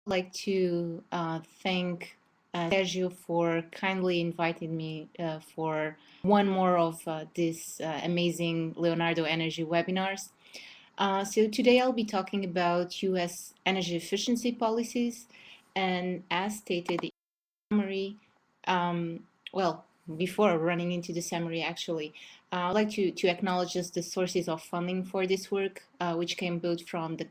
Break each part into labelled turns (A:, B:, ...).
A: like to thank Sergio for kindly inviting me for one more of this amazing Leonardo Energy webinars. So today I'll be talking about U.S. energy efficiency policies, and as stated in the summary, well, before running into the summary, actually, I'd like to acknowledge just the sources of funding for this work, which came both from the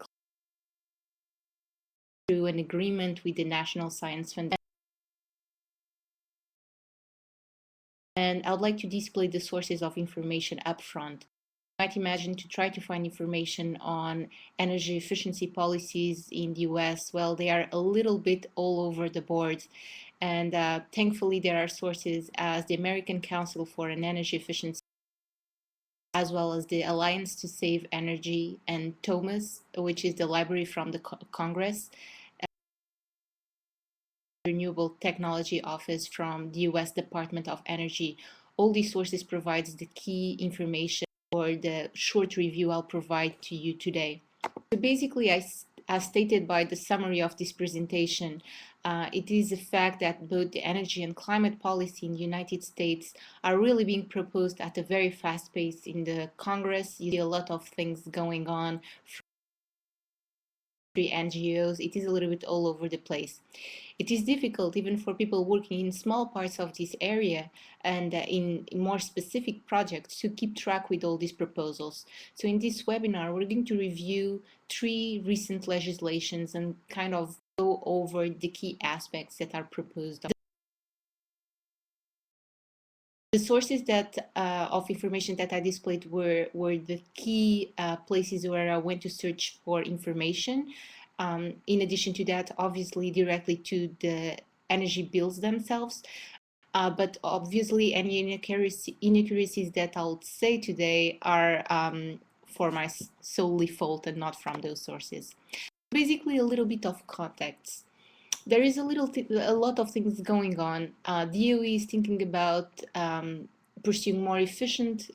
A: through an agreement with the National Science Foundation. And I would like to display the sources of information up front. You might imagine to try to find information on energy efficiency policies in the US. Well, they are a little bit all over the board. And thankfully, there are sources as the American Council for an Energy Efficiency, as well as the Alliance to Save Energy, and TOMAS, which is the library from the Congress, Renewable Technology Office from the US Department of Energy. All these sources provides the key information for the short review I'll provide to you today. So basically, as stated by the summary of this presentation, it is a fact that both the energy and climate policy in the United States are really being proposed at a very fast pace in the Congress. You see a lot of things going on from NGOs. It is a little bit all over the place. It is difficult even for people working in small parts of this area and in more specific projects to keep track with all these proposals. So in this webinar, we're going to review 3 recent legislations and kind of go over the key aspects that are proposed. The sources that of information that I displayed were the key places where I went to search for information. In addition to that, obviously directly to the energy bills themselves. But obviously, any inaccuracies that I'll say today are for my solely fault and not from those sources. Basically, a little bit of context. There is a lot of things going on. DOE is thinking about pursuing more efficient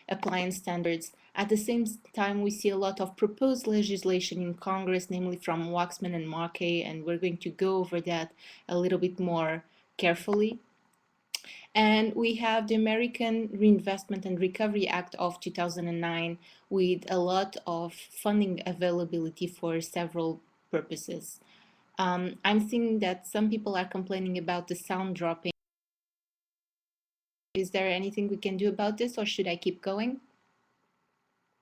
A: appliance standards. At the same time, we see a lot of proposed legislation in Congress, namely from Waxman and Markey, and we're going to go over that a little bit more carefully. And we have the American Reinvestment and Recovery Act of 2009 with a lot of funding availability for several purposes. I'm seeing that some people are complaining about the sound dropping. Is there anything we can do about this, or should I keep going?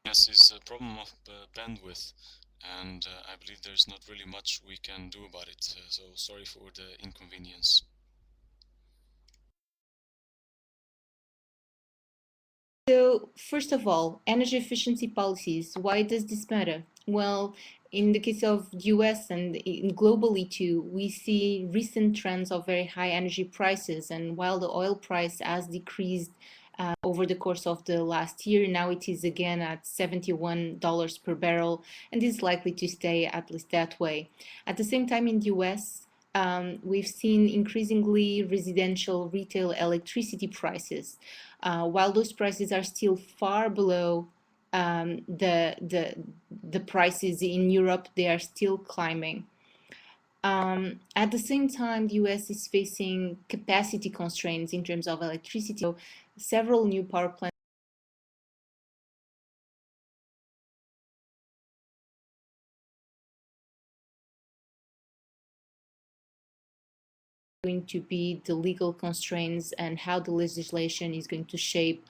B: Yes, it's a problem of bandwidth, and I believe there's not really much we can do about it, so sorry for the inconvenience.
A: So, first of all, energy efficiency policies. Why does this matter? Well, in the case of US and globally too, we see recent trends of very high energy prices. And while the oil price has decreased over the course of the last year, now it is again at $71 per barrel, and is likely to stay at least that way. At the same time, in the US, we've seen increasingly residential retail electricity prices. While those prices are still far below the prices in Europe, they are still climbing. At the same time, the US is facing capacity constraints in terms of electricity. So several new power plants are going to be the legal constraints and how the legislation is going to shape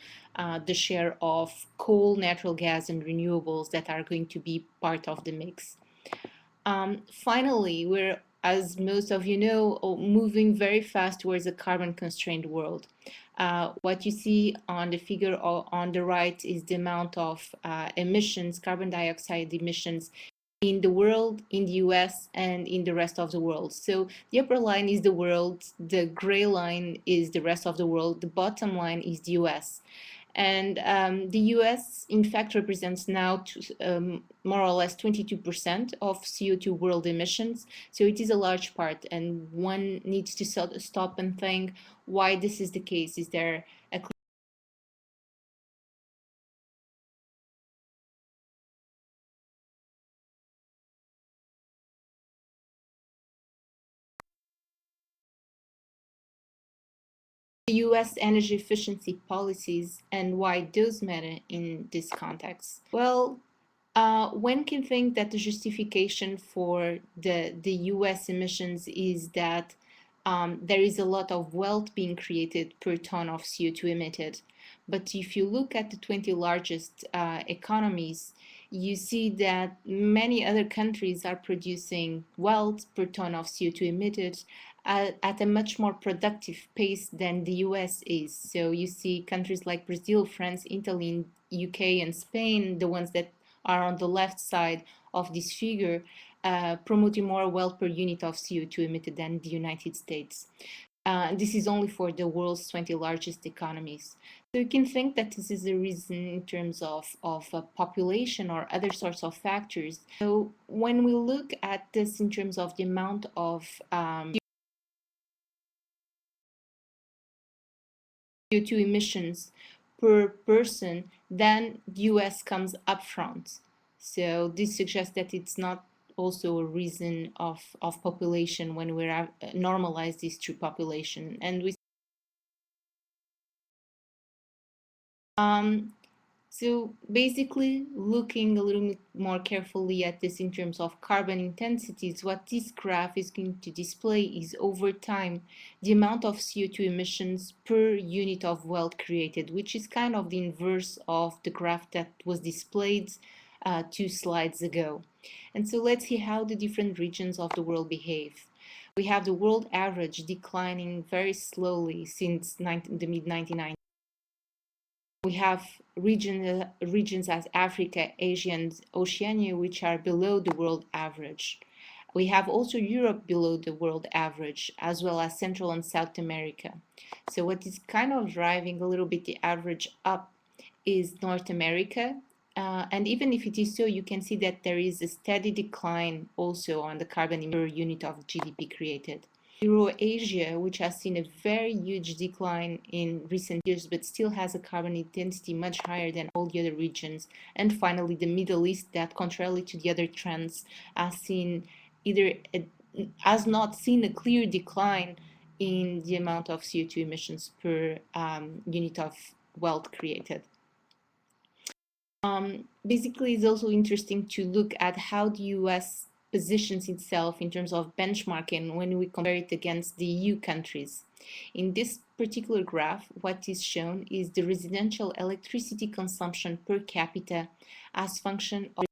A: the share of coal, natural gas, and renewables that are going to be part of the mix. Finally, we're, as most of you know, moving very fast towards a carbon-constrained world. What you see on the figure on the right is the amount of emissions, carbon dioxide emissions in the world, in the US, and in the rest of the world. So the upper line is the world, the gray line is the rest of the world, the bottom line is the US. And the US, in fact, represents now more or less 22% of CO2 world emissions. So it is a large part, and one needs to stop and think why this is the case. Is there a US energy efficiency policies and why those matter in this context? Well, one can think that the justification for the US emissions is that there is a lot of wealth being created per ton of CO2 emitted. But if you look at the 20 largest economies, you see that many other countries are producing wealth per ton of CO2 emitted at a much more productive pace than the US is. So you see countries like Brazil, France, Italy, UK, and Spain, the ones that are on the left side of this figure, promoting more wealth per unit of CO2 emitted than the United States. This is only for the world's 20 largest economies. So you can think that this is a reason in terms of population or other sorts of factors. So when we look at this in terms of the amount of CO2 emissions per person, then US comes up front. So this suggests that it's not also a reason of population when we normalize this through population. And we so basically, looking a little bit more carefully at this in terms of carbon intensities, what this graph is going to display is over time the amount of CO2 emissions per unit of wealth created, which is kind of the inverse of the graph that was displayed 2 slides ago. And so let's see how the different regions of the world behave. We have the world average declining very slowly since the mid-1990s. We have regions as Africa, Asia, and Oceania, which are below the world average. We have also Europe below the world average, as well as Central and South America. So what is kind of driving a little bit the average up is North America. And even if it is so, you can see that there is a steady decline also on the carbon per unit of GDP created. Euro-Asia, which has seen a very huge decline in recent years, but still has a carbon intensity much higher than all the other regions. And finally, the Middle East, that contrarily to the other trends, has not seen a clear decline in the amount of CO2 emissions per unit of wealth created. Basically, it's also interesting to look at how the US positions itself in terms of benchmarking when we compare it against the EU countries. In this particular graph, what is shown is the residential electricity consumption per capita as function of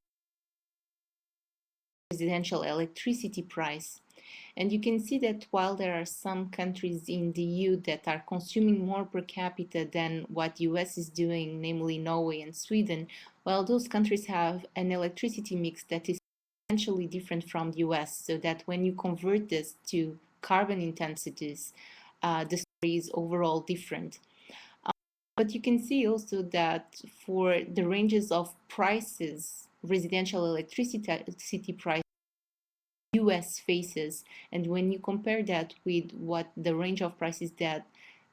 A: residential electricity price. And you can see that while there are some countries in the EU that are consuming more per capita than what the US is doing, namely Norway and Sweden, well, those countries have an electricity mix that is essentially different from the US, so that when you convert this to carbon intensities, the story is overall different. But you can see also that for the ranges of prices, residential electricity prices, US faces, and when you compare that with what the range of prices that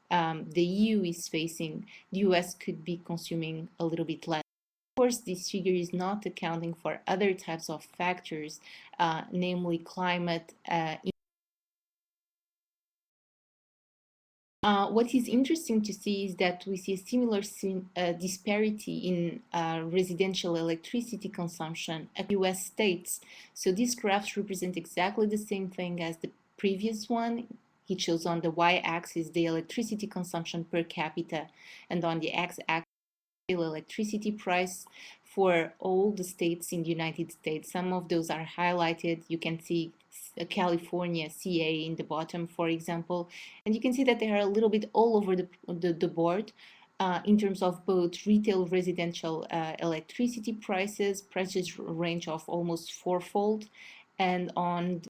A: the EU is facing, the US could be consuming a little bit less. Of course, this figure is not accounting for other types of factors, namely climate. What is interesting to see is that we see a similar disparity in residential electricity consumption at US states. So these graphs represent exactly the same thing as the previous one. It shows on the y-axis the electricity consumption per capita, and on the x-axis electricity price for all the states in the United States. Some of those are highlighted. You can see California, CA in the bottom, for example, and you can see that they are a little bit all over the board in terms of both retail residential electricity prices range of almost fourfold, and on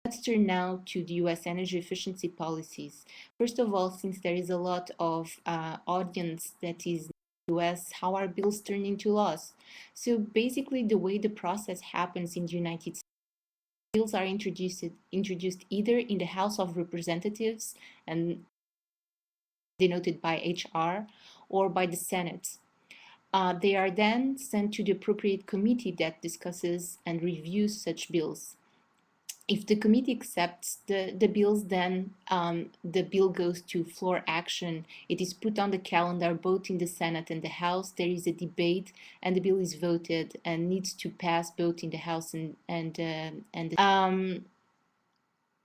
A: let's turn now to the US energy efficiency policies. First of all, since there is a lot of audience that is in the US, how are bills turned into laws? So basically, the way the process happens in the United States, bills are introduced either in the House of Representatives and denoted by HR, or by the Senate. They are then sent to the appropriate committee that discusses and reviews such bills. If the committee accepts the bills, then the bill goes to floor action. It is put on the calendar both in the Senate and the House. There is a debate, and the bill is voted and needs to pass both in the House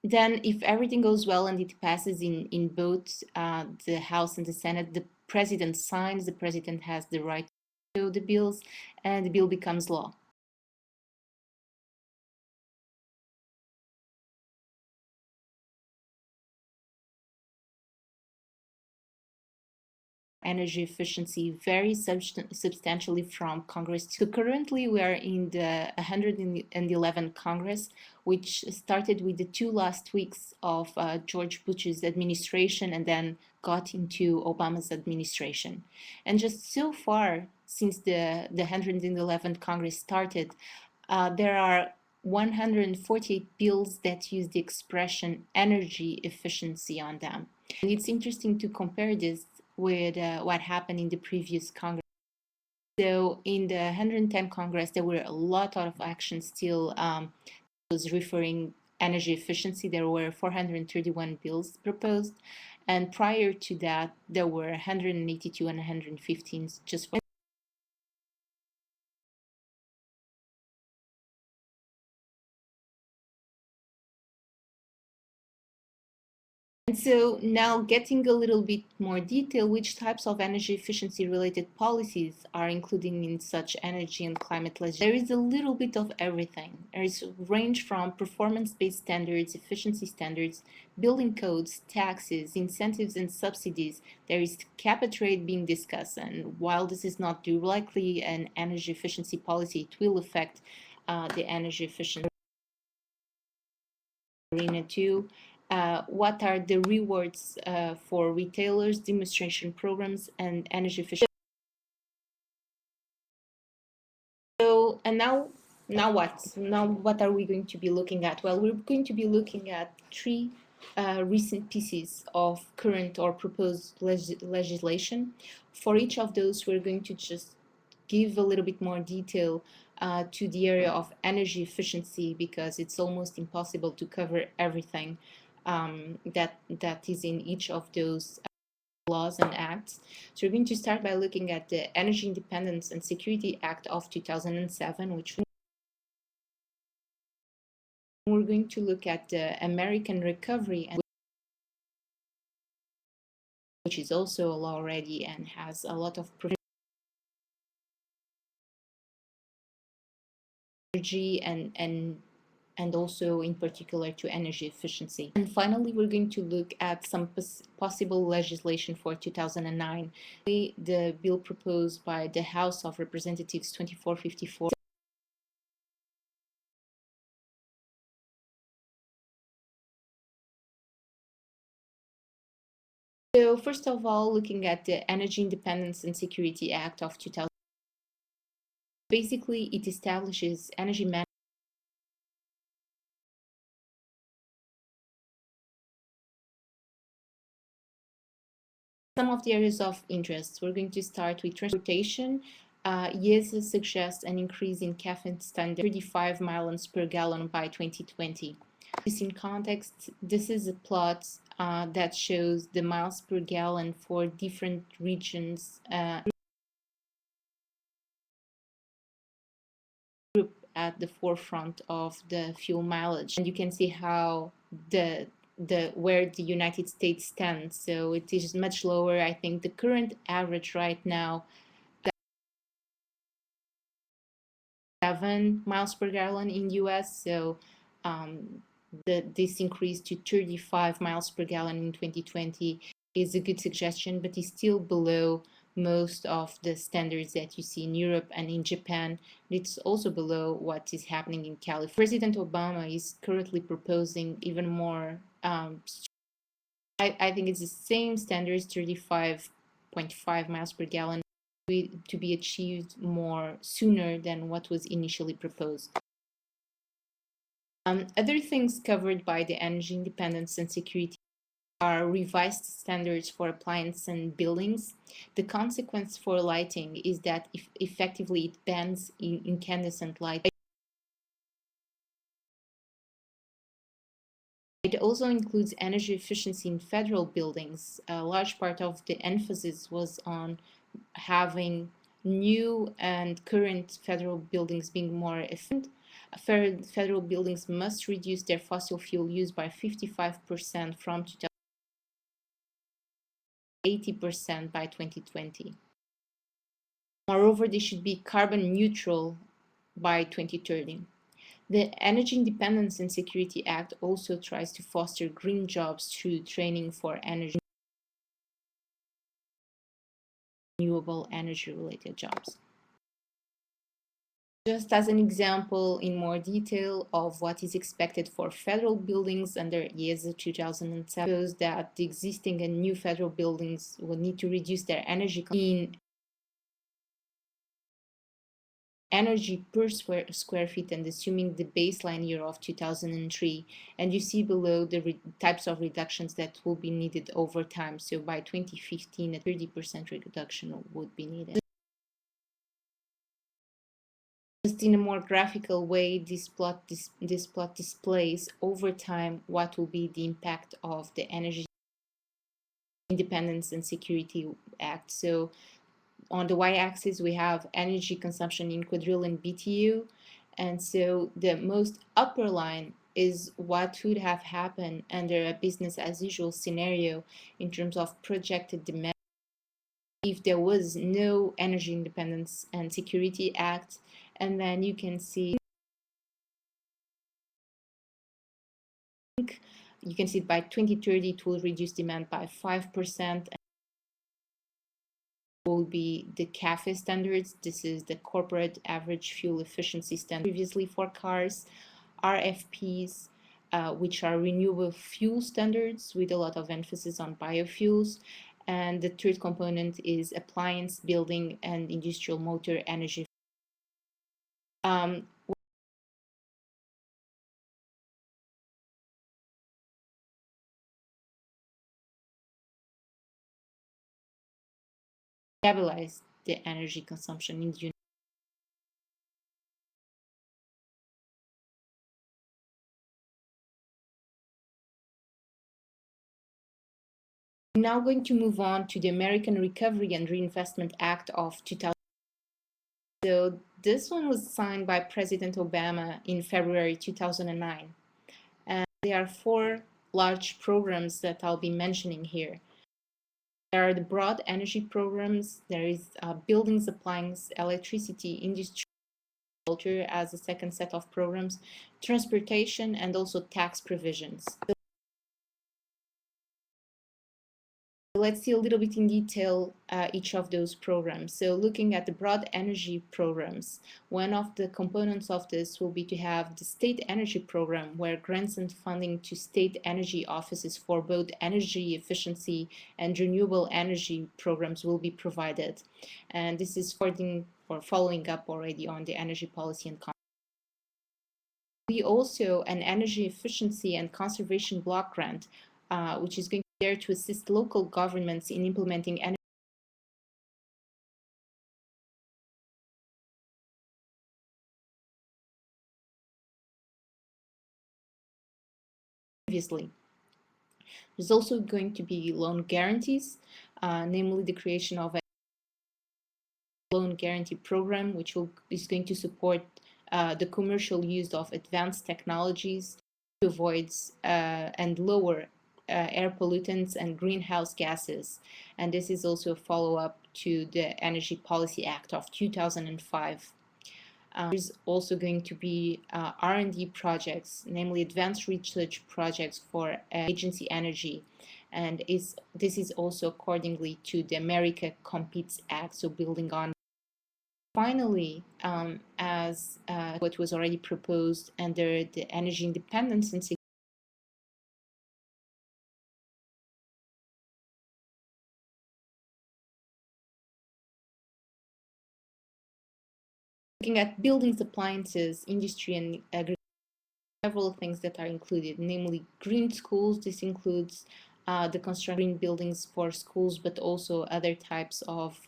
A: then, if everything goes well and it passes in both the House and the Senate, the president signs. The president has the right to veto the bills, and the bill becomes law. Energy efficiency varies substantially from Congress. So currently we are in the 111th Congress, which started with the 2 last weeks of George Bush's administration and then got into Obama's administration. And just so far, since the 111th Congress started, there are 148 bills that use the expression energy efficiency on them. And it's interesting to compare this with what happened in the previous Congress. So in the 110 Congress, there were a lot of actions still was referring energy efficiency. There were 431 bills proposed. And prior to that, there were 182 and 115 just for. And so now getting a little bit more detail, which types of energy efficiency related policies are included in such energy and climate legislation? There is a little bit of everything. There is a range from performance-based standards, efficiency standards, building codes, taxes, incentives and subsidies. There is cap and trade being discussed, and while this is not directly an energy efficiency policy, it will affect the energy efficiency arena too. What are the rewards for retailers, demonstration programs, and energy efficiency? So, and now what? Now what are we going to be looking at? Well, we're going to be looking at 3 recent pieces of current or proposed legislation. For each of those, we're going to just give a little bit more detail to the area of energy efficiency, because it's almost impossible to cover everything that is in each of those laws and acts. So we're going to start by looking at the Energy Independence and Security Act of 2007, which we're going to look at the American Recovery, which is also a law already and has a lot of energy and also in particular to energy efficiency. And finally, we're going to look at some possible legislation for 2009. The bill proposed by the House of Representatives 2454. So first of all, looking at the Energy Independence and Security Act of 2000. Basically, it establishes energy management. Some of the areas of interest. We're going to start with transportation. Yes, suggests an increase in caffeine standard 35 miles per gallon by 2020. This in context, this is a plot that shows the miles per gallon for different regions at the forefront of the fuel mileage, and you can see how where the United States stands. So it is much lower. I think the current average right now 7 miles per gallon in US. So this increase to 35 miles per gallon in 2020 is a good suggestion, but is still below most of the standards that you see in Europe and in Japan. It's also below what is happening in California. President Obama is currently proposing even more. I think it's the same standards, 35.5 miles per gallon, to be achieved more sooner than what was initially proposed. Other things covered by the Energy Independence and Security are revised standards for appliances and buildings. The consequence for lighting is that effectively it bans incandescent light. It also includes energy efficiency in federal buildings. A large part of the emphasis was on having new and current federal buildings being more efficient. Federal buildings must reduce their fossil fuel use by 55% from 80% by 2020. Moreover, they should be carbon neutral by 2030. The Energy Independence and Security Act also tries to foster green jobs through training for renewable energy related jobs. Just as an example in more detail of what is expected for federal buildings under IESA 2007 shows that the existing and new federal buildings will need to reduce their energy per square feet and assuming the baseline year of 2003. And you see below the types of reductions that will be needed over time. So by 2015, a 30% reduction would be needed. Just in a more graphical way, this plot displays over time what will be the impact of the Energy Independence and Security Act. So on the y-axis, we have energy consumption in quadrillion BTU. And so the most upper line is what would have happened under a business as usual scenario in terms of projected demand if there was no Energy Independence and Security Act. And then you can see by 2030 it will reduce demand by 5%. Will be the CAFE standards. This is the corporate average fuel efficiency standard previously for cars. RFPs, which are renewable fuel standards with a lot of emphasis on biofuels. And the third component is appliance, building, and industrial motor energy. Stabilize the energy consumption in the United States. I'm now going to move on to the American Recovery and Reinvestment Act of 2000. So this one was signed by President Obama in February 2009. And there are four large programs that I'll be mentioning here. There are the broad energy programs. There is buildings, appliance, electricity, industry, agriculture as a second set of programs, transportation, and also tax provisions. Let's see a little bit in detail each of those programs. So looking at the broad energy programs, one of the components of this will be to have the state energy program where grants and funding to state energy offices for both energy efficiency and renewable energy programs will be provided. And this is following up already on the energy policy and we also an energy efficiency and conservation block grant, which is going to be there to assist local governments in implementing energy. Previously, there's also going to be loan guarantees, namely the creation of a loan guarantee program, which is going to support the commercial use of advanced technologies to avoid and lower air pollutants and greenhouse gases. And this is also a follow-up to the Energy Policy Act of 2005. There's also going to be R&D projects, namely advanced research projects for agency energy. And this is also accordingly to the America Competes Act, so building on. Finally, as what was already proposed under the Energy Independence and Security, looking at buildings, appliances, industry, and agriculture, several things that are included, namely green schools. This includes the construction buildings for schools, but also other types of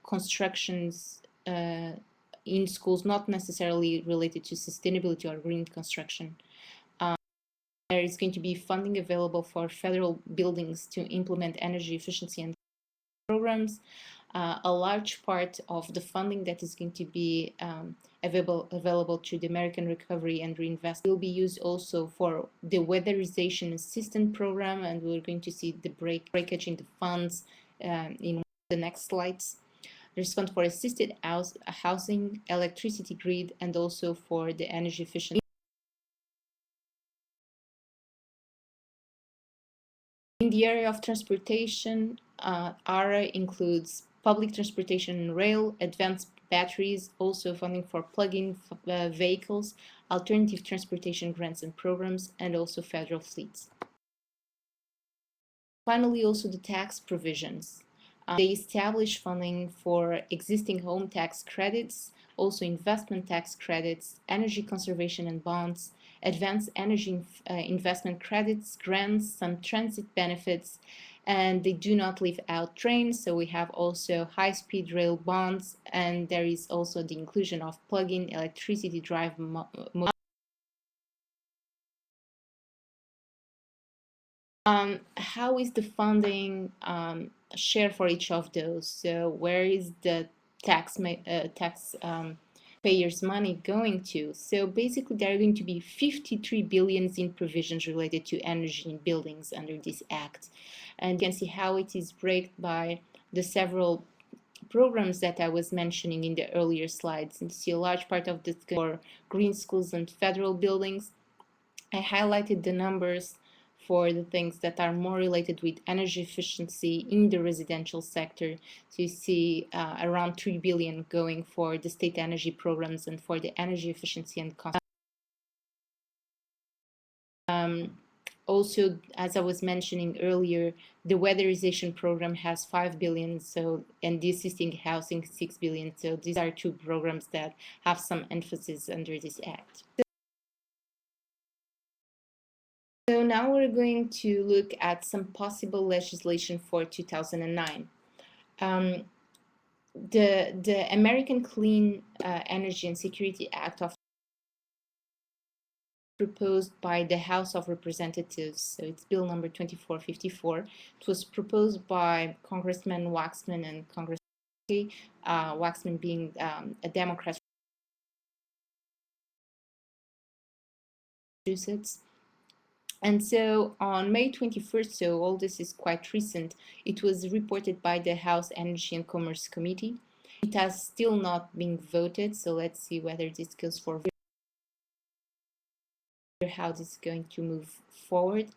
A: constructions in schools, not necessarily related to sustainability or green construction. There is going to be funding available for federal buildings to implement energy efficiency and programs. A large part of the funding that is going to be available to the American Recovery and Reinvestment will be used also for the weatherization assistance program, and we're going to see the breakage in the funds in the next slides. There's fund for assisted housing, electricity grid, and also for the energy efficiency. In the area of transportation, ARA includes public transportation and rail, advanced batteries, also funding for plug-in vehicles, alternative transportation grants and programs, and also federal fleets. Finally, also the tax provisions. They establish funding for existing home tax credits, also investment tax credits, energy conservation and bonds, advanced energy investment credits, grants, some transit benefits, and they do not leave out trains. So we have also high-speed rail bonds, and there is also the inclusion of plug-in electricity drive how is the funding shared for each of those? So where is the tax payers' money going to? So basically, there are going to be 53 billions in provisions related to energy in buildings under this act, and you can see how it is broken by the several programs that I was mentioning in the earlier slides. And you see a large part of this for green schools and federal buildings. I highlighted the numbers for the things that are more related with energy efficiency in the residential sector. So you see around 3 billion going for the state energy programs and for the energy efficiency and cost. Also, as I was mentioning earlier, the weatherization program has 5 billion, so, and the assisting housing 6 billion. So these are two programs that have some emphasis under this act. So now we're going to look at some possible legislation for 2009. The American Clean Energy and Security Act of proposed by the House of Representatives, so it's bill number 2454. It was proposed by Congressman Waxman and Congressman Waxman being a Democrat from Massachusetts. And so on May 21st, so all this is quite recent, it was reported by the House Energy and Commerce Committee. It has still not been voted, so let's see whether this goes for how this is going to move forward.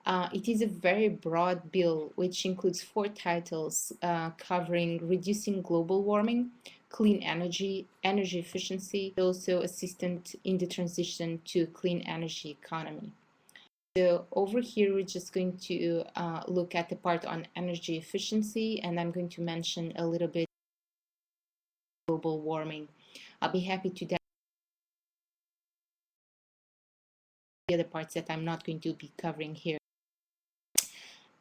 A: It is a very broad bill, which includes 4 titles covering reducing global warming, clean energy, energy efficiency, also assistance in the transition to clean energy economy. So over here, we're just going to look at the part on energy efficiency, and I'm going to mention a little bit global warming. I'll be happy to dive the other parts that I'm not going to be covering here.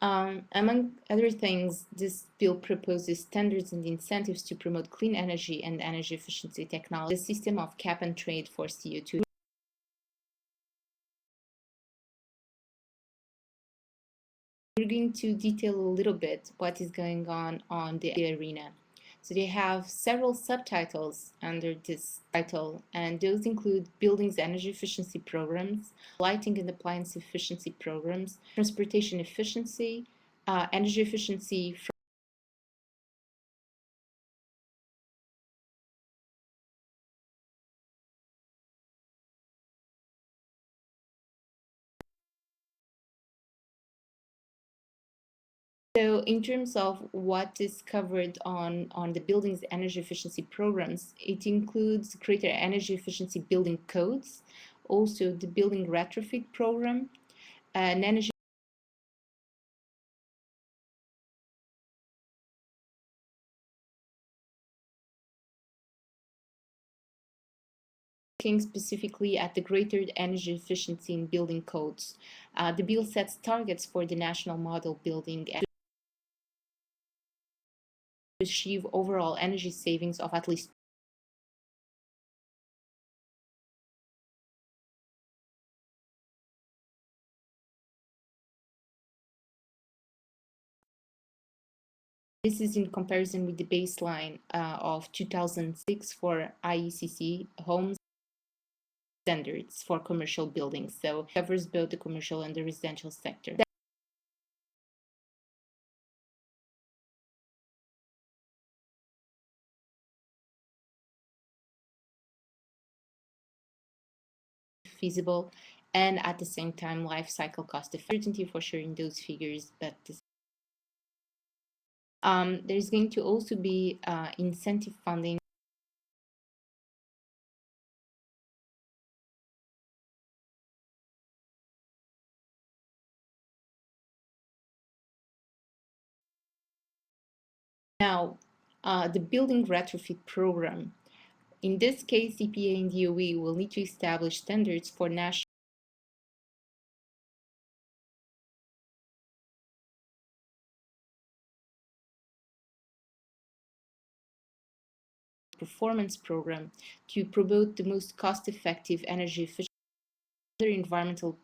A: Among other things, this bill proposes standards and incentives to promote clean energy and energy efficiency technology, the system of cap and trade for CO2. We're going to detail a little bit what is going on the arena. So they have several subtitles under this title, and those include buildings energy efficiency programs, lighting and appliance efficiency programs, transportation efficiency, energy efficiency. So in terms of what is covered on the building's energy efficiency programs, it includes greater energy efficiency building codes, also the building retrofit program, an energy looking specifically at the greater energy efficiency in building codes. The bill sets targets for the national model building and achieve overall energy savings of at least This is in comparison with the baseline of 2006 for IECC homes standards for commercial buildings. So it covers both the commercial and the residential sector. Feasible and at the same time life cycle cost effective for sharing those figures, but there's going to also be incentive funding now. The building retrofit program. In this case, EPA and DOE will need to establish standards for national performance program to promote the most cost-effective energy efficient other environmental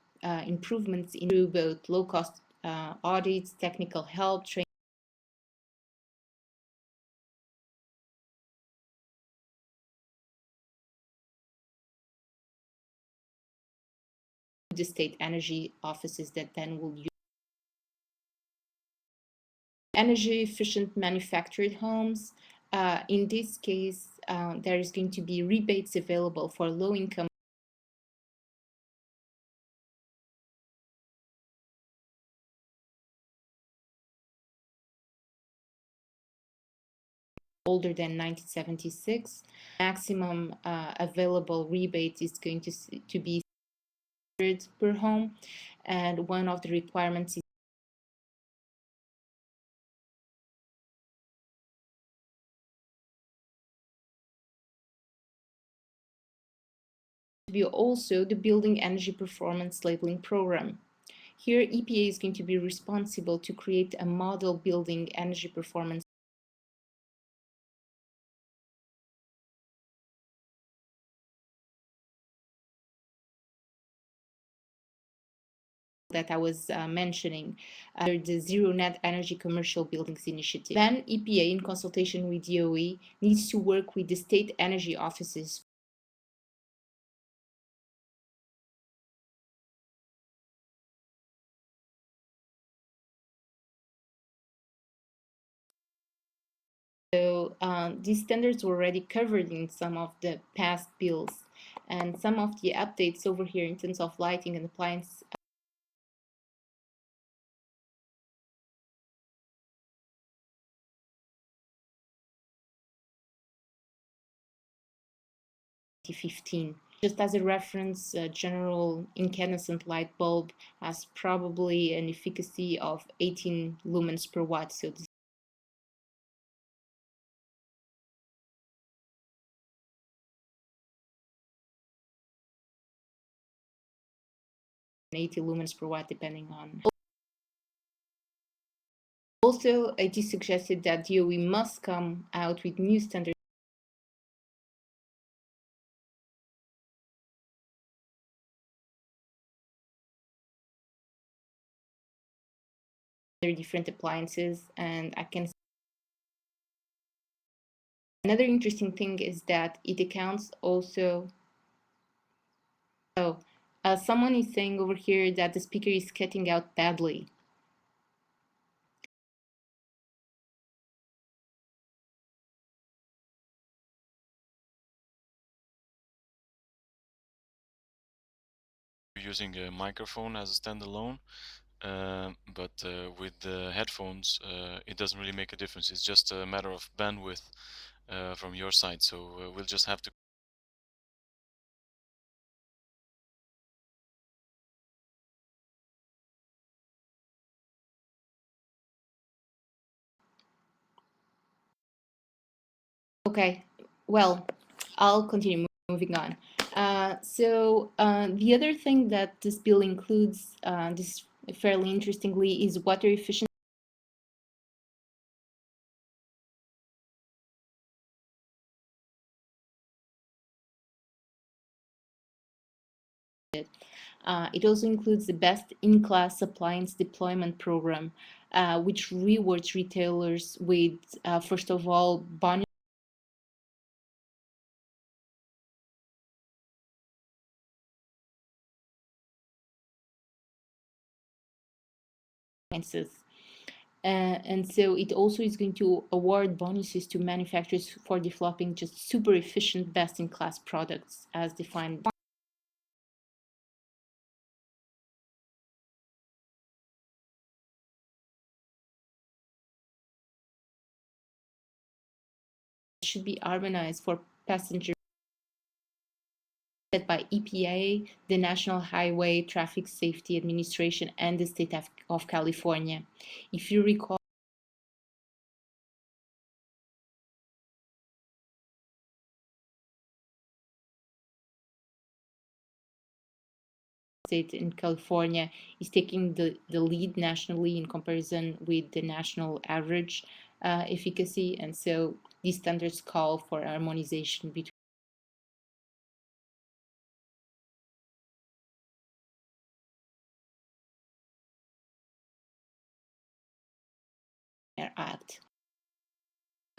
A: improvements through both low-cost audits, technical help, training, the state energy offices that then will use energy efficient manufactured homes. In this case, there is going to be rebates available for low-income older than 1976. Maximum available rebate is going to be per home, and one of the requirements is to be also the building energy performance labeling program. Here, EPA is going to be responsible to create a model building energy performance that I was mentioning, the Zero Net Energy Commercial Buildings Initiative. Then EPA, in consultation with DOE, needs to work with the state energy offices So these standards were already covered in some of the past bills, and some of the updates over here in terms of lighting and appliance 2015. Just as a reference, a general incandescent light bulb has probably an efficacy of 18 lumens per watt. So this 80 lumens per watt depending on. Also, it is suggested that DOE must come out with new standards for different appliances, and I can. Another interesting thing is that it accounts also. So, someone is saying over here that the speaker is cutting out badly.
B: Using a microphone as a standalone, but with the headphones, it doesn't really make a difference. It's just a matter of bandwidth from your side. So we'll just have to.
A: Okay, well, I'll continue moving on. The other thing that this bill includes, this fairly interestingly, is water efficiency. It also includes the best in-class appliance deployment program, which rewards retailers with, first of all, bonuses and so it also is going to award bonuses to manufacturers for developing just super efficient, best-in-class products as defined. Should be harmonized for passenger set by EPA, the National Highway Traffic Safety Administration, and the state of California. If you recall, state in California is taking the lead nationally in comparison with the national average efficacy, and so these standards call for harmonization between our act.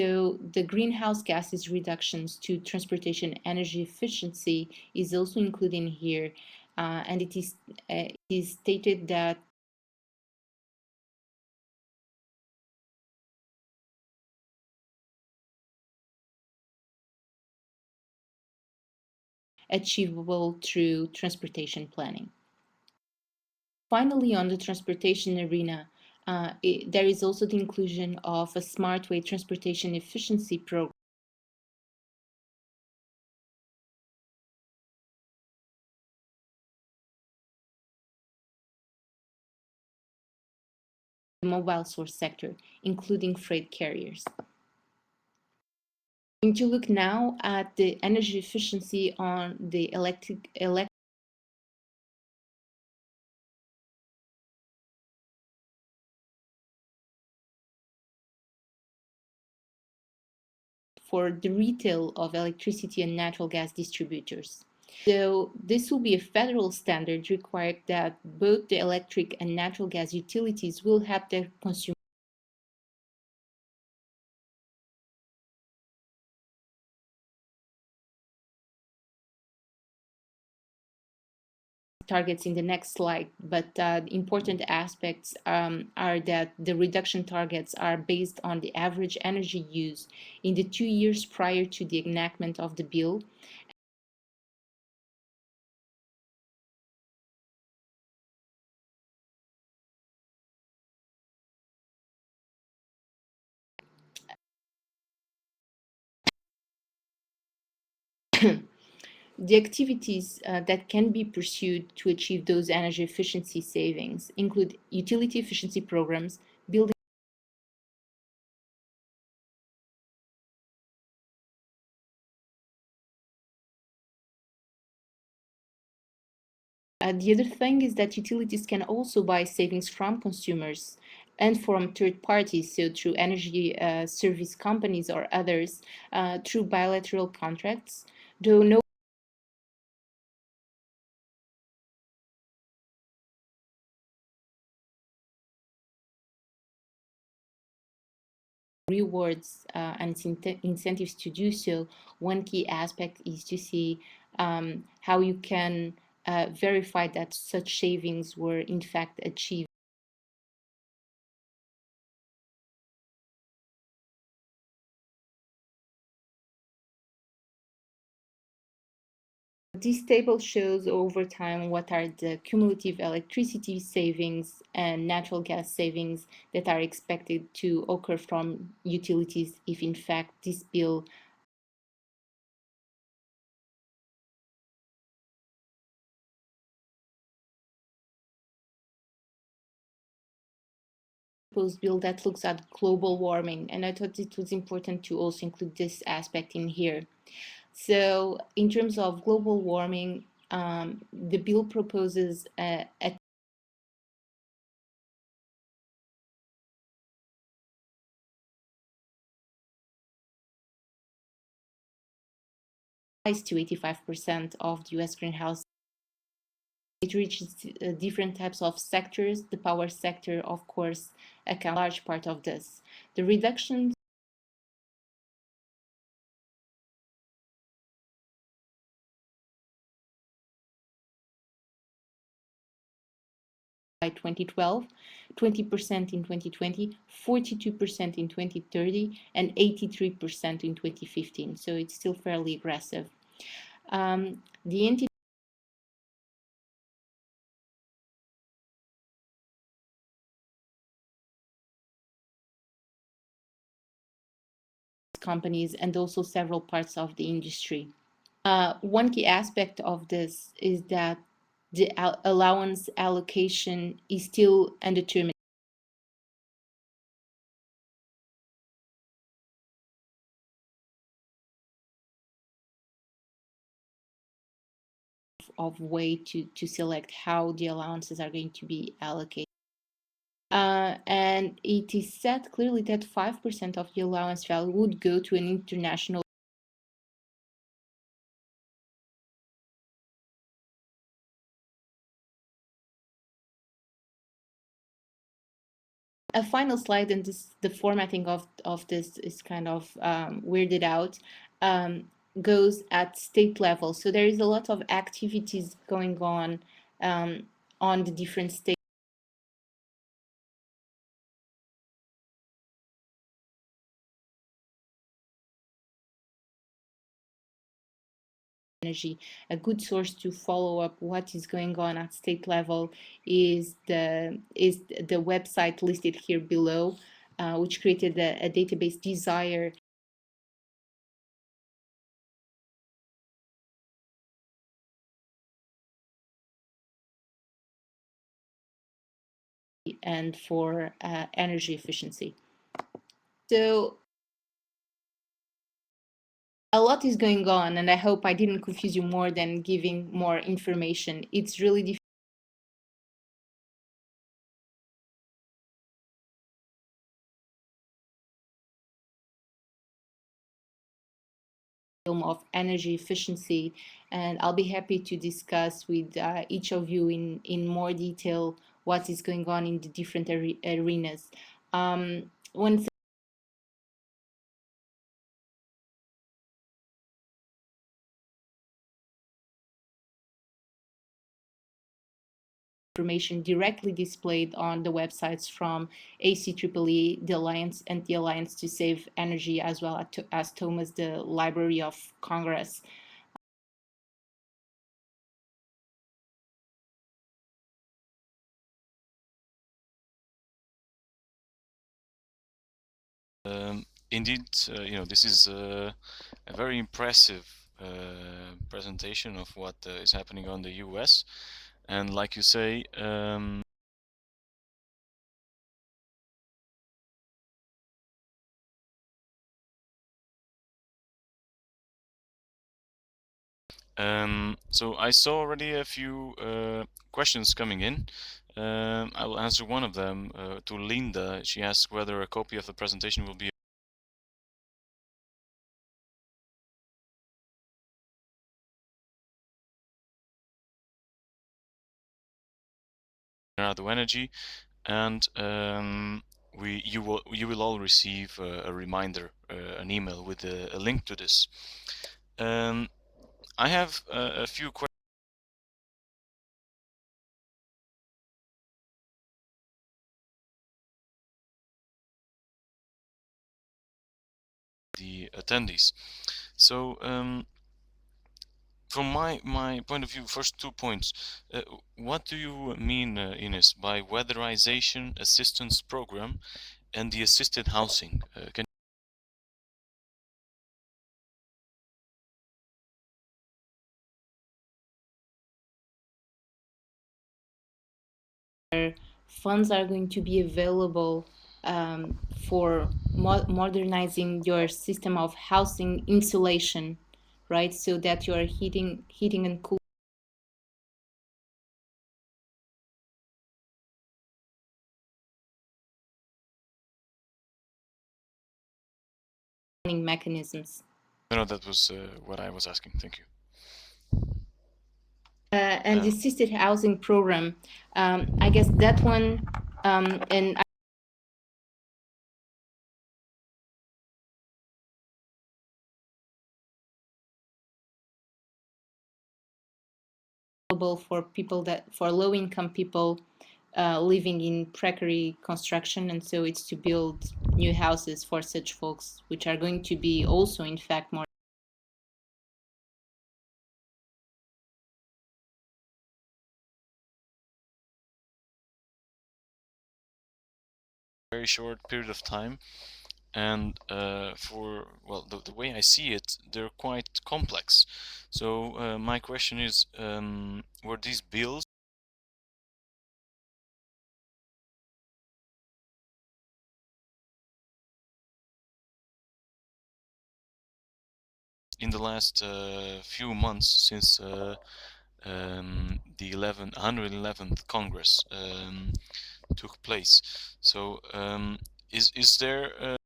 A: So the greenhouse gases reductions to transportation energy efficiency is also included in here, and it is stated that achievable through transportation planning. Finally, on the transportation arena, there is also the inclusion of a smart way transportation efficiency program in the mobile source sector, including freight carriers. I'm going to look now at the energy efficiency on the electric for the retail of electricity and natural gas distributors. So this will be a federal standard required that both the electric and natural gas utilities will have their consumer targets in the next slide, but important aspects are that the reduction targets are based on the average energy use in the 2 years prior to the enactment of the bill. The activities that can be pursued to achieve those energy efficiency savings include utility efficiency programs, building the other thing is that utilities can also buy savings from consumers and from third parties, so through energy service companies or others, through bilateral contracts, though no rewards and incentives to do so. One key aspect is to see how you can verify that such savings were in fact achieved. This table shows over time what are the cumulative electricity savings and natural gas savings that are expected to occur from utilities if in fact this bill proposed bill that looks at global warming, and I thought it was important to also include this aspect in here. So, in terms of global warming, the bill proposes a rise to 85% of the US greenhouse. It reaches different types of sectors. The power sector, of course, accounts for a large part of this. The reduction by 2012, 20% in 2020, 42% in 2030, and 83% in 2015. So it's still fairly aggressive. The anti companies and also several parts of the industry. One key aspect of this is that the allowance allocation is still undetermined of way to select how the allowances are going to be allocated. And it is said clearly that 5% of the allowance value would go to an international a final slide, and this the formatting of this is kind of weirded out, goes at state level. So there is a lot of activities going on the different states. Energy. A good source to follow up what is going on at state level is the website listed here below, which created a database Desire. And for energy efficiency. So a lot is going on, and I hope I didn't confuse you more than giving more information. It's really difficult of energy efficiency, and I'll be happy to discuss with each of you in more detail what is going on in the different arenas. One information directly displayed on the websites from ACEEE, the Alliance, and the Alliance to Save Energy, as well as Thomas, the Library of Congress.
B: Indeed, this is a very impressive presentation of what is happening on the US. And like you say, so I saw already a few questions coming in. I will answer one of them to Linda. She asked whether a copy of the presentation will be Acknowledgments Energy, and you will all receive a reminder, an email with a link to this. I have a few questions. The attendees. So from my point of view, first 2 points. What do you mean, Ines, by weatherization assistance program and the assisted housing? Can
A: Funds are going to be available for modernizing your system of housing insulation, right? So that your heating and cooling mechanisms.
B: No, that was what I was asking. Thank you.
A: And the assisted housing program, I guess that one, and for people for low income people living in precary construction, and so it's to build new houses for such folks, which are going to be also in fact more
B: very short period of time, and for, well, the way I see it, they're quite complex. So my question is, were these bills in the last few months since the 111th Congress took place? So is there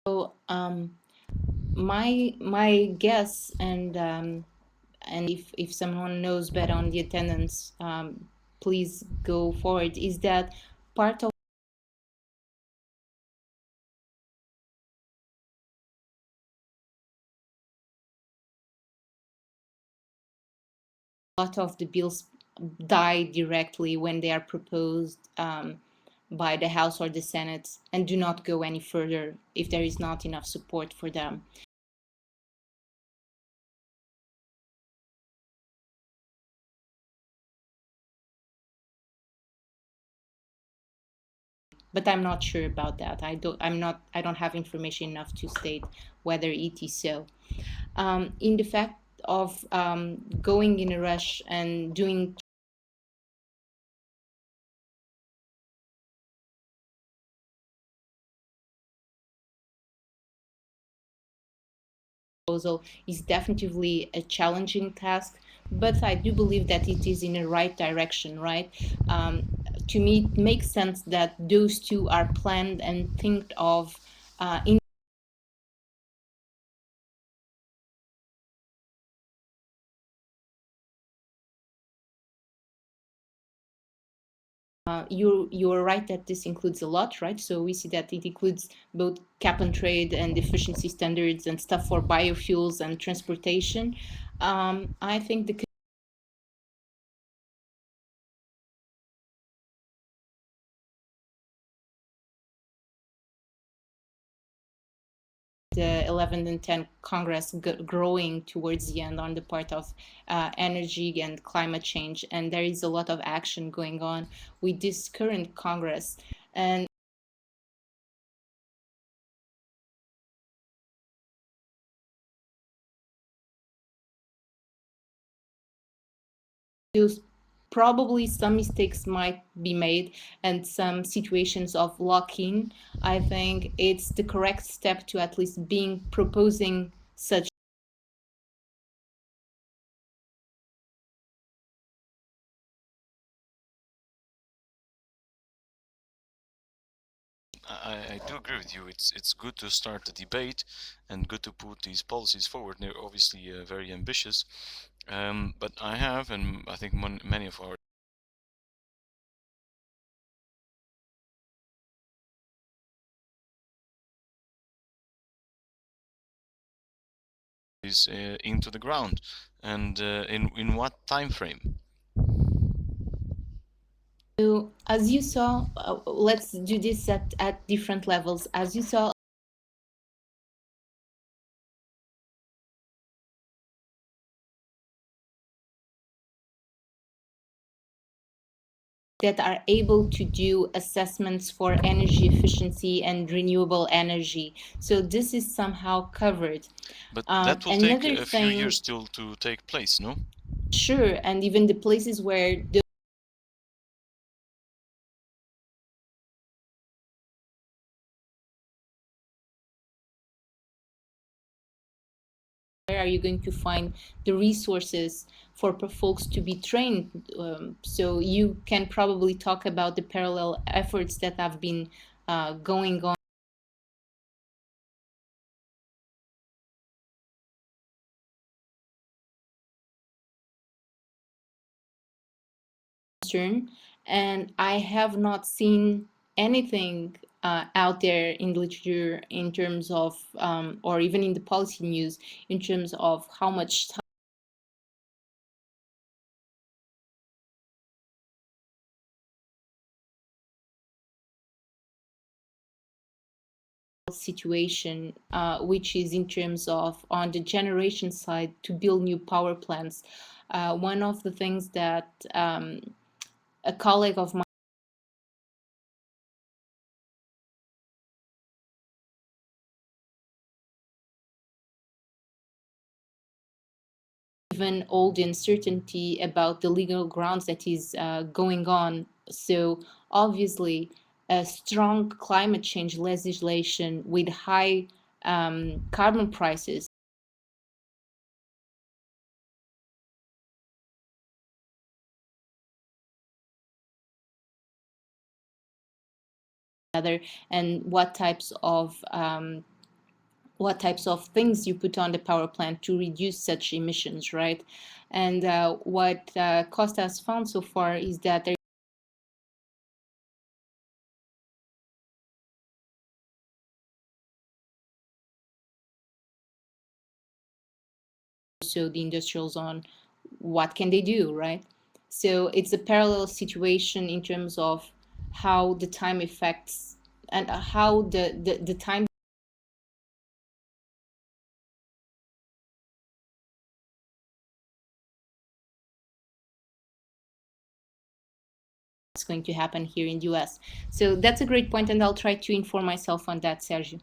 A: so my guess, and if someone knows better on the attendance, please go forward, is that part of a lot of the bills die directly when they are proposed by the House or the Senate and do not go any further if there is not enough support for them. But I'm not sure about that. I don't have information enough to state whether it is so. In the fact of going in a rush and doing proposal is definitely a challenging task, but I do believe that it is in the right direction, right? To me, it makes sense that those two are planned and think of in you're right that this includes a lot, right? So we see that it includes both cap and trade and efficiency standards and stuff for biofuels and transportation. I think the 11th and 10th Congress growing towards the end on the part of energy and climate change, and there is a lot of action going on with this current Congress. And probably some mistakes might be made and some situations of lock-in. I think it's the correct step to at least being proposing such
B: I do agree with you. It's good to start the debate and good to put these policies forward. They're obviously very ambitious, but I have, and I think many of our is into the ground, and in what time frame?
A: so as you saw, let's do this at different levels. As you saw, that are able to do assessments for energy efficiency and renewable energy. So this is somehow covered.
B: But that will take
A: Another
B: a few
A: thing,
B: years still to take place, no?
A: sure, and even the places where where are you going to find the resources for folks to be trained? So you can probably talk about the parallel efforts that have been going on concern, and I have not seen anything out there in literature in terms of, or even in the policy news, in terms of how much time situation, which is in terms of on the generation side to build new power plants. One of the things that a colleague of mine, given all the uncertainty about the legal grounds that is going on. So obviously, a strong climate change legislation with high carbon prices and what types of things you put on the power plant to reduce such emissions, right? And what Costa has found so far is that there also the industrial zone, what can they do, right? So it's a parallel situation in terms of how the time affects and how the time is going to happen here in the US. So that's a great point, and I'll try to inform myself on that, Sergio.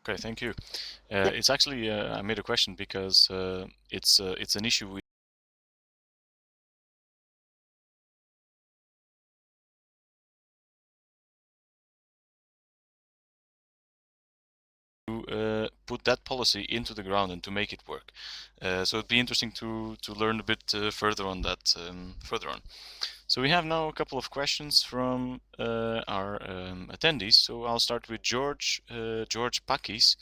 B: Okay, thank you. It's actually I made a question because it's an issue with put that policy into the ground and to make it work. So it'd be interesting to learn a bit further on that further on. So we have now a couple of questions from our attendees. So I'll start with George Pakis.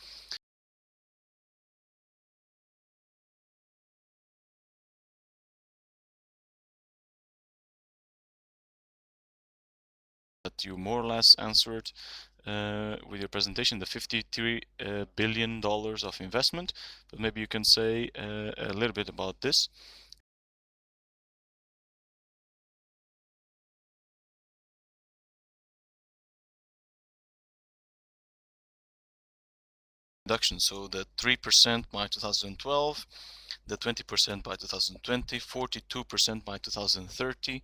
B: That you more or less answered with your presentation, the $53 billion of investment, but maybe you can say a little bit about this. Reduction, so the 3% by 2012, the 20% by 2020, 42% by 2030,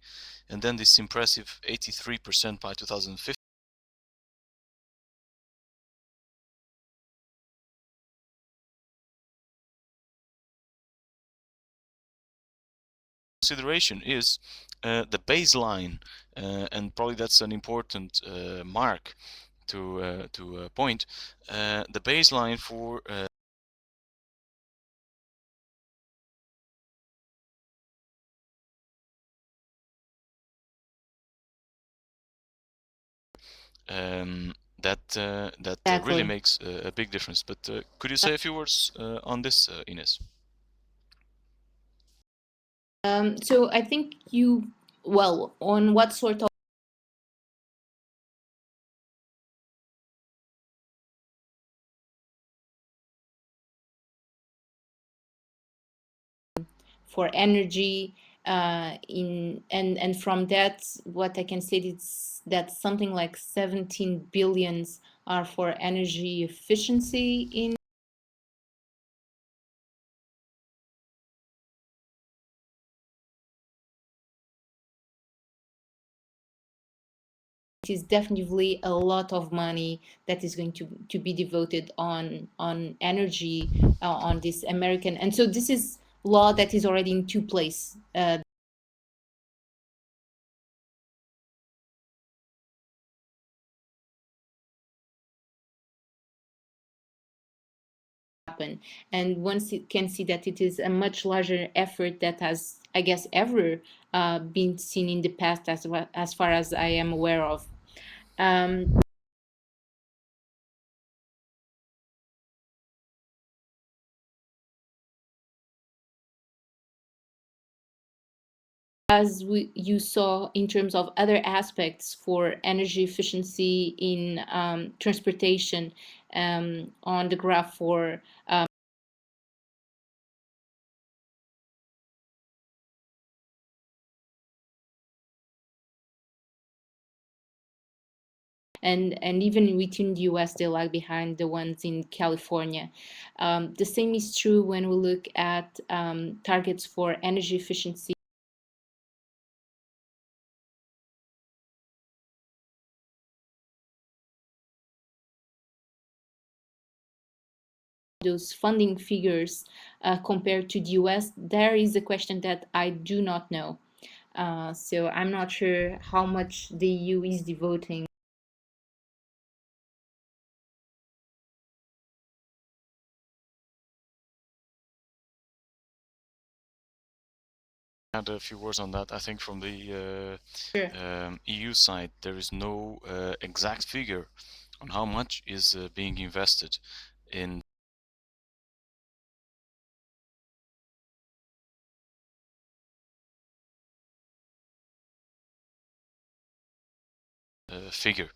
B: and then this impressive 83% by 2050. Consideration is the baseline, and probably that's an important mark to point. The baseline for that
A: Exactly.
B: really makes a big difference. But could you say a few words on this, Ines?
A: So I think well, on what sort of for energy in and from that, what I can say is that something like 17 billions are for energy efficiency in it is definitely a lot of money that is going to be devoted on energy on this American. And so this is law that is already in two places. Happen. And once you can see that it is a much larger effort that has, I guess, ever been seen in the past, as far as I am aware of. As you saw in terms of other aspects for energy efficiency in transportation on the graph for and even within the US, they lag behind the ones in California. The same is true when we look at targets for energy efficiency. Those funding figures compared to the US, there is a question that I do not know. So I'm not sure how much the EU is devoting.
B: Add a few words on that. I think from the
A: Sure.
B: EU side, there is no exact figure on how much is being invested in figure.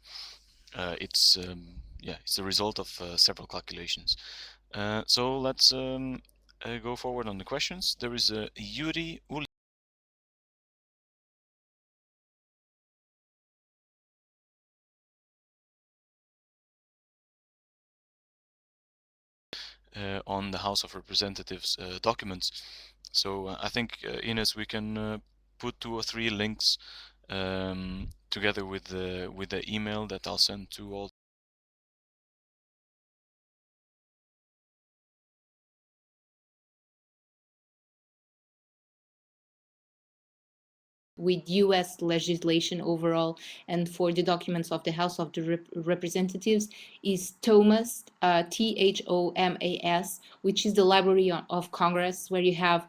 B: It's yeah, it's a result of several calculations. So let's go forward on the questions. There is Yuri Uli on the House of Representatives documents. So I think Ines, we can put 2 or 3 links together with the email that I'll send to all.
A: With US legislation overall, and for the documents of the House of the Representatives is Thomas, THOMAS, which is the Library of Congress, where you have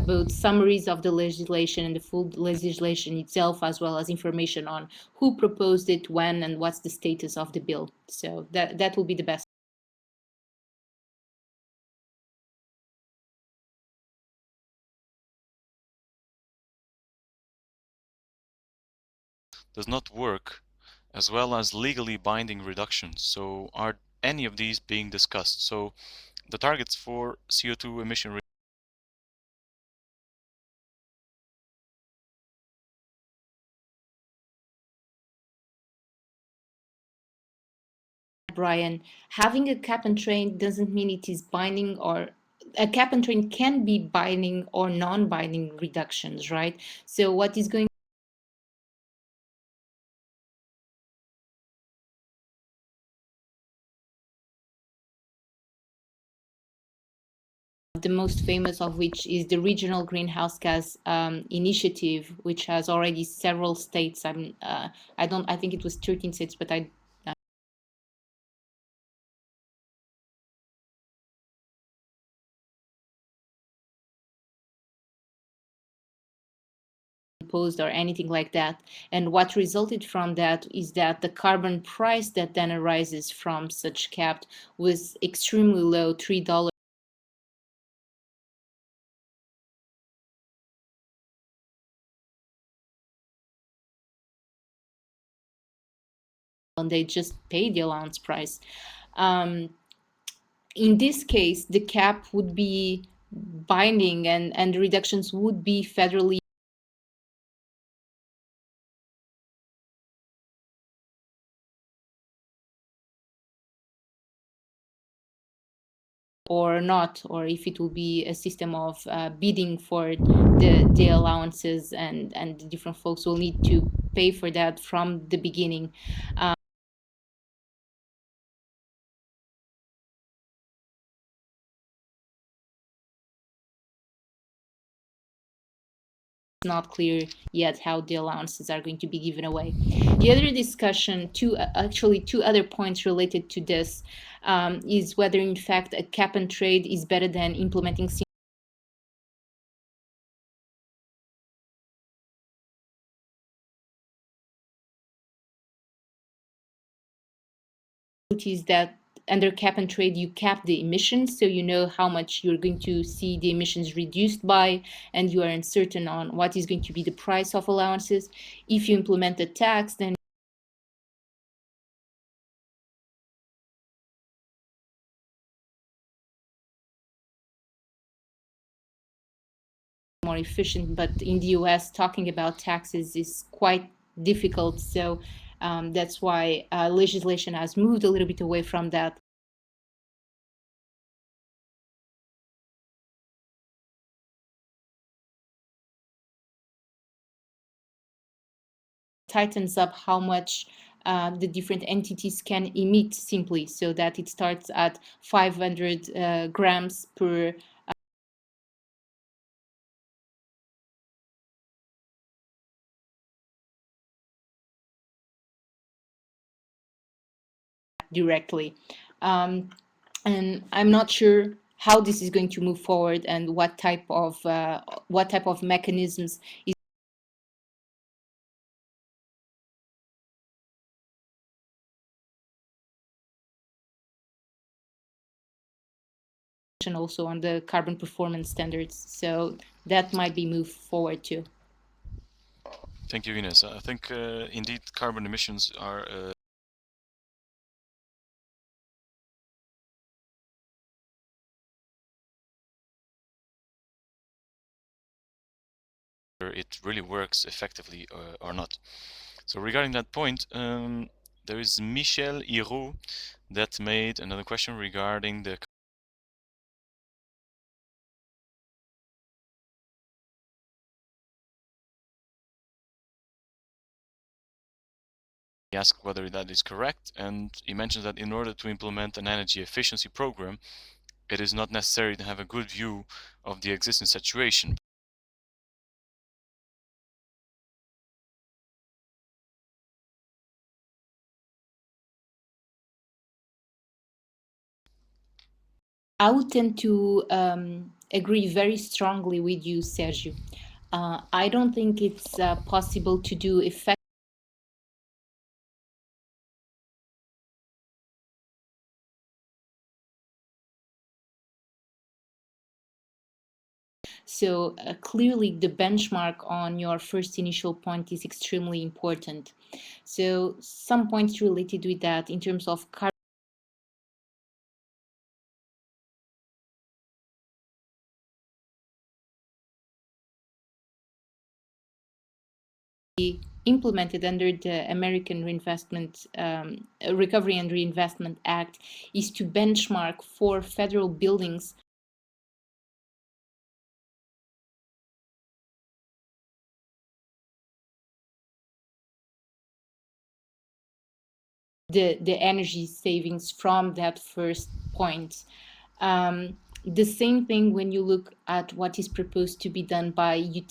A: both summaries of the legislation and the full legislation itself, as well as information on who proposed it, when, and what's the status of the bill. So that will be the best.
B: Does not work, as well as legally binding reductions. So are any of these being discussed? So the targets for CO2 emission
A: Brian, having a cap and trade doesn't mean it is binding, or a cap and trade can be binding or non-binding reductions, right? So what is going the most famous of which is the Regional Greenhouse Gas Initiative, which has already several states. I think it was 13 states, but I imposed or anything like that. And what resulted from that is that the carbon price that then arises from such cap was extremely low, $3. And they just pay the allowance price. In this case, the cap would be binding, and the reductions would be federally or not, or if it will be a system of bidding for the allowances, and the different folks will need to pay for that from the beginning. It's not clear yet how the allowances are going to be given away. The other discussion, actually two other points related to this, is whether in fact a cap and trade is better than implementing is that under cap and trade you cap the emissions, so you know how much you're going to see the emissions reduced by, and you are uncertain on what is going to be the price of allowances. If you implement a tax, then more efficient, but in the US talking about taxes is quite difficult, so that's why legislation has moved a little bit away from that. Tightens up how much the different entities can emit simply, so that it starts at 500 grams per directly. And I'm not sure how this is going to move forward, and what type of mechanisms is also on the carbon performance standards. So that might be moved forward too.
B: Thank you, Ines. I think indeed carbon emissions are it really works effectively or not. So regarding that point, there is Michel Hiraud that made another question regarding the he asked whether that is correct, and he mentions that in order to implement an energy efficiency program, it is not necessary to have a good view of the existing situation.
A: I would tend to agree very strongly with you, Sergio. I don't think it's possible to do effective. So clearly the benchmark on your first initial point is extremely important. So some points related with that in terms of carbon implemented under the American Recovery and Reinvestment Act is to benchmark for federal buildings the energy savings from that first point. The same thing when you look at what is proposed to be done by and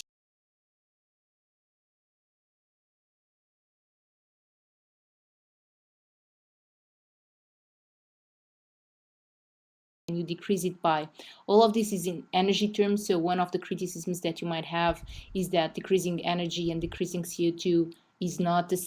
A: you decrease it by. All of this is in energy terms, so one of the criticisms that you might have is that decreasing energy and decreasing CO2 is not the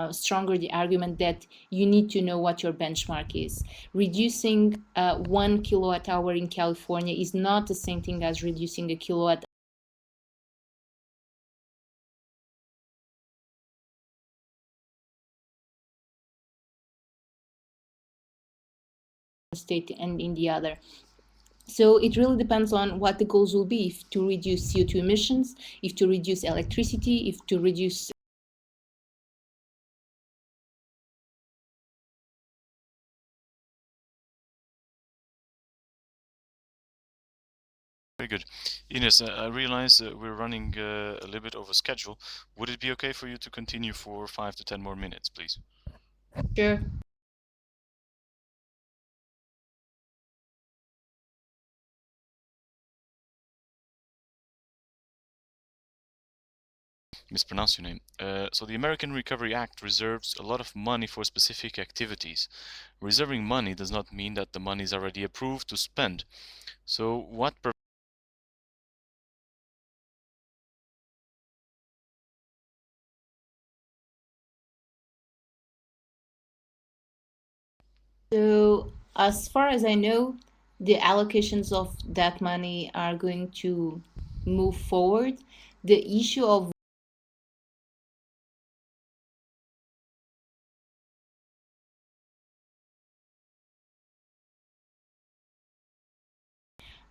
A: stronger the argument that you need to know what your benchmark is. Reducing 1 kWh in California is not the same thing as reducing a kilowatt state and in the other. So it really depends on what the goals will be, if to reduce CO2 emissions, if to reduce electricity, if to reduce.
B: Very good. Ines, I realize we're running a little bit over schedule. Would it be okay for you to continue for 5 to 10 more minutes, please?
A: Sure.
B: Mispronounce your name. So the American Recovery Act reserves a lot of money for specific activities. Reserving money does not mean that the money is already approved to spend. So what
A: So as far as I know, the allocations of that money are going to move forward. The issue of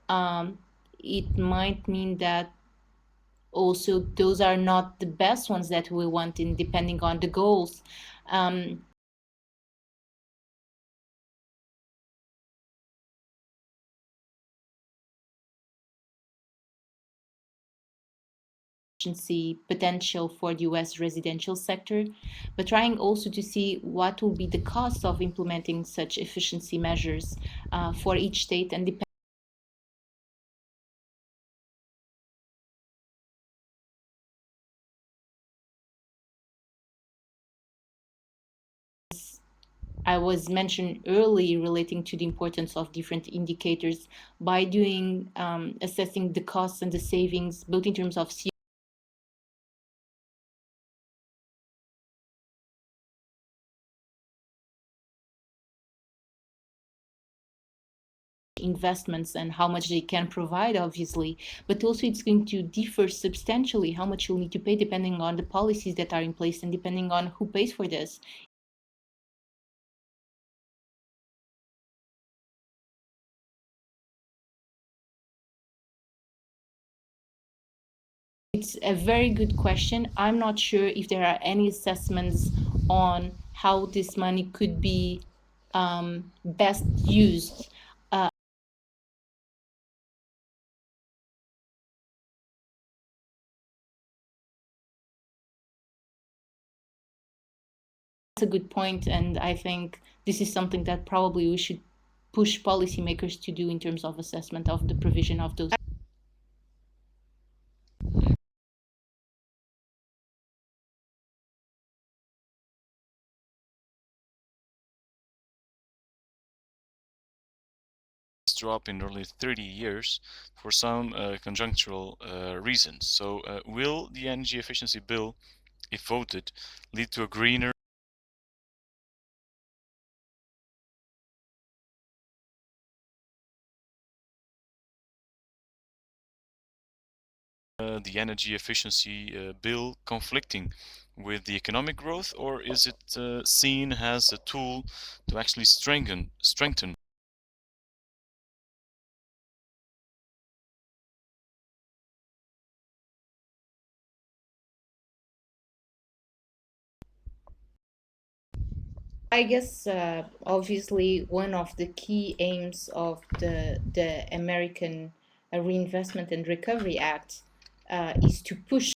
A: um, it might mean that also those are not the best ones that we want in depending on the goals. Um, potential for the US residential sector, but trying also to see what will be the cost of implementing such efficiency measures for each state and depending. I was mentioned early relating to the importance of different indicators by doing assessing the costs and the savings, both in terms of investments and how much they can provide, obviously, but also it's going to differ substantially how much you'll need to pay depending on the policies that are in place and depending on who pays for this. It's a very good question. I'm not sure if there are any assessments on how this money could be best used. That's a good point, and I think this is something that probably we should push policymakers to do in terms of assessment of the provision of those.
B: drop in nearly 30 years for some conjunctural reasons. So will the energy efficiency bill, if voted, lead to a greener the energy efficiency bill conflicting with the economic growth, or is it seen as a tool to actually strengthen?
A: I guess obviously one of the key aims of the American Reinvestment and Recovery Act is to push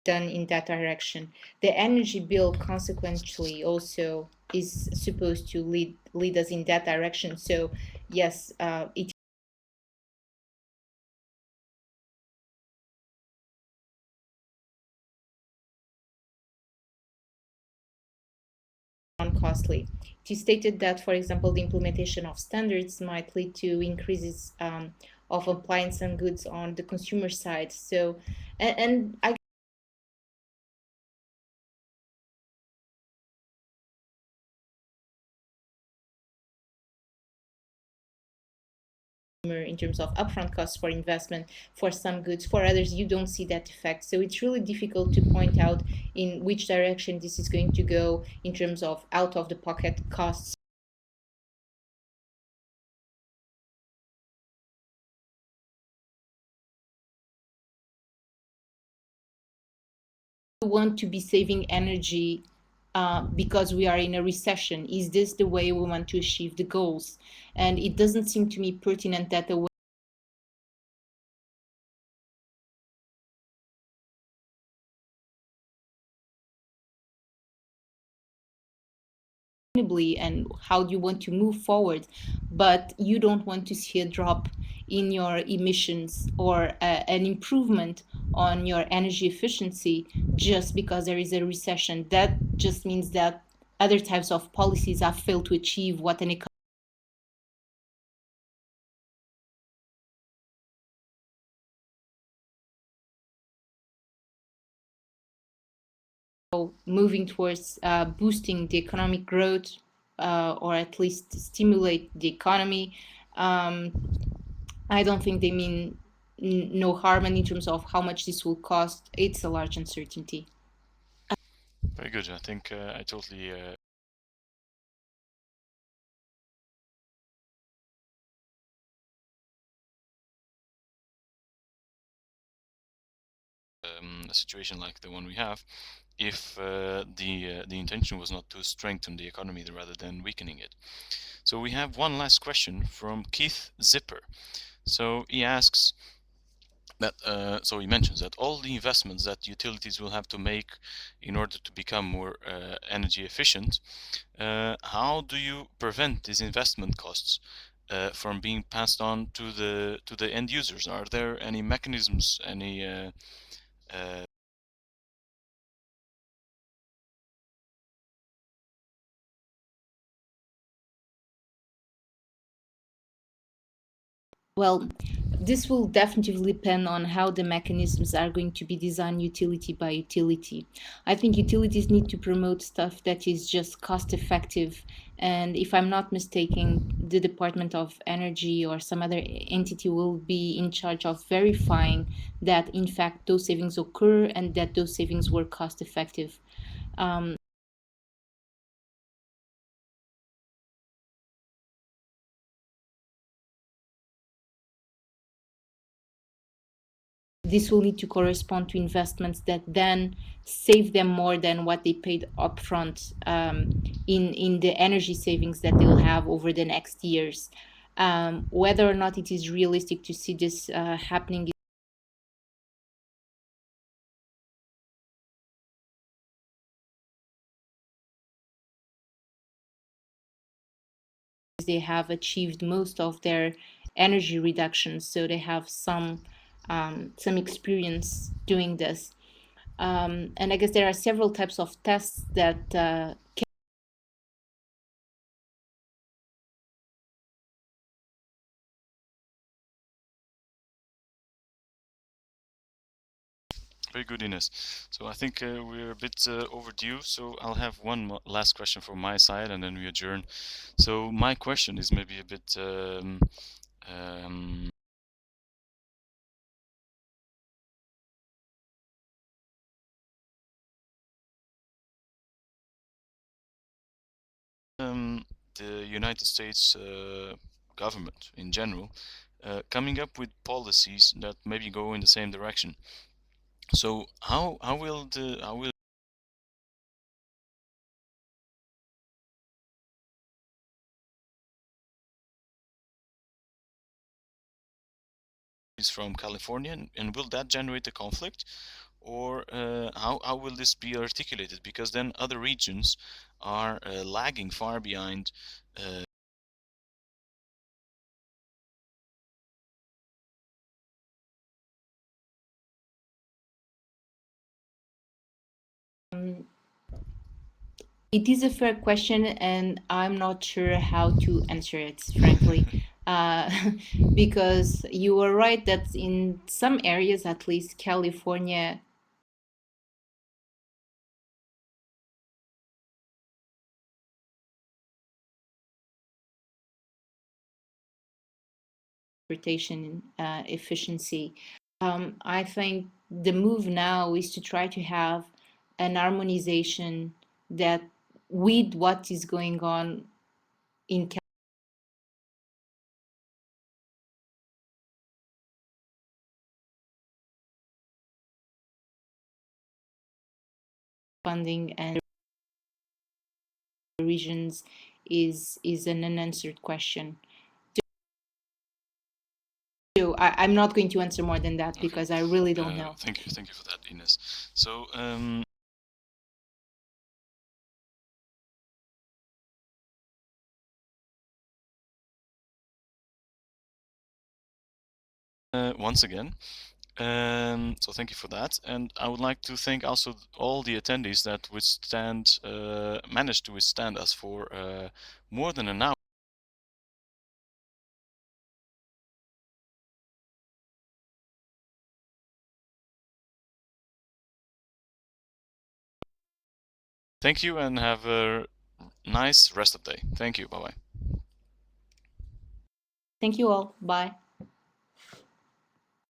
A: done in that direction. The energy bill consequently also is supposed to lead us in that direction. So yes, it costly. It is stated that, for example, the implementation of standards might lead to increases of appliance and goods on the consumer side. So, and I in terms of upfront costs for investment for some goods. For others, you don't see that effect. So it's really difficult to point out in which direction this is going to go in terms of out of the pocket costs. We want to be saving energy because we are in a recession. Is this the way we want to achieve the goals? And it doesn't seem to me pertinent that the way and how do you want to move forward, but you don't want to see a drop in your emissions or an improvement on your energy efficiency just because there is a recession. That just means that other types of policies have failed to achieve what an economy. Moving towards boosting the economic growth or at least stimulate the economy. I don't think they mean no harm, and in terms of how much this will cost, it's a large uncertainty.
B: Very good. I think I totally a situation like the one we have, if the intention was not to strengthen the economy rather than weakening it. So we have one last question from Keith Zipper. So he asks that so he mentions that all the investments that utilities will have to make in order to become more energy efficient, how do you prevent these investment costs from being passed on to the end users? Are there any mechanisms, any
A: Well, this will definitely depend on how the mechanisms are going to be designed utility by utility. I think utilities need to promote stuff that is just cost effective. And if I'm not mistaken, the Department of Energy or some other entity will be in charge of verifying that, in fact, those savings occur and that those savings were cost effective. This will need to correspond to investments that then save them more than what they paid upfront in the energy savings that they'll have over the next years. Whether or not it is realistic to see this happening, they have achieved most of their energy reductions, so they have some experience doing this. And I guess there are several types of tests that
B: very good, Ines. So I think we're a bit overdue, so I'll have one last question from my side and then we adjourn. So my question is maybe a bit um, the United States government in general coming up with policies that maybe go in the same direction. So how will is from California, and will that generate a conflict, or how will this be articulated? Because then other regions are lagging far behind.
A: It is a fair question, and I'm not sure how to answer it, frankly. Uh, because you are right that in some areas, at least California, transportation efficiency. I think the move now is to try to have an harmonization that with what is going on in funding and regions is an unanswered question. So I'm not going to answer more than that because I really don't know.
B: Thank you for that, Ines. So once again. So thank you for that, and I would like to thank also all the attendees that managed to withstand us for more than an hour. Thank you and have a nice rest of the day. Thank you. Bye bye.
A: Thank you all. Bye.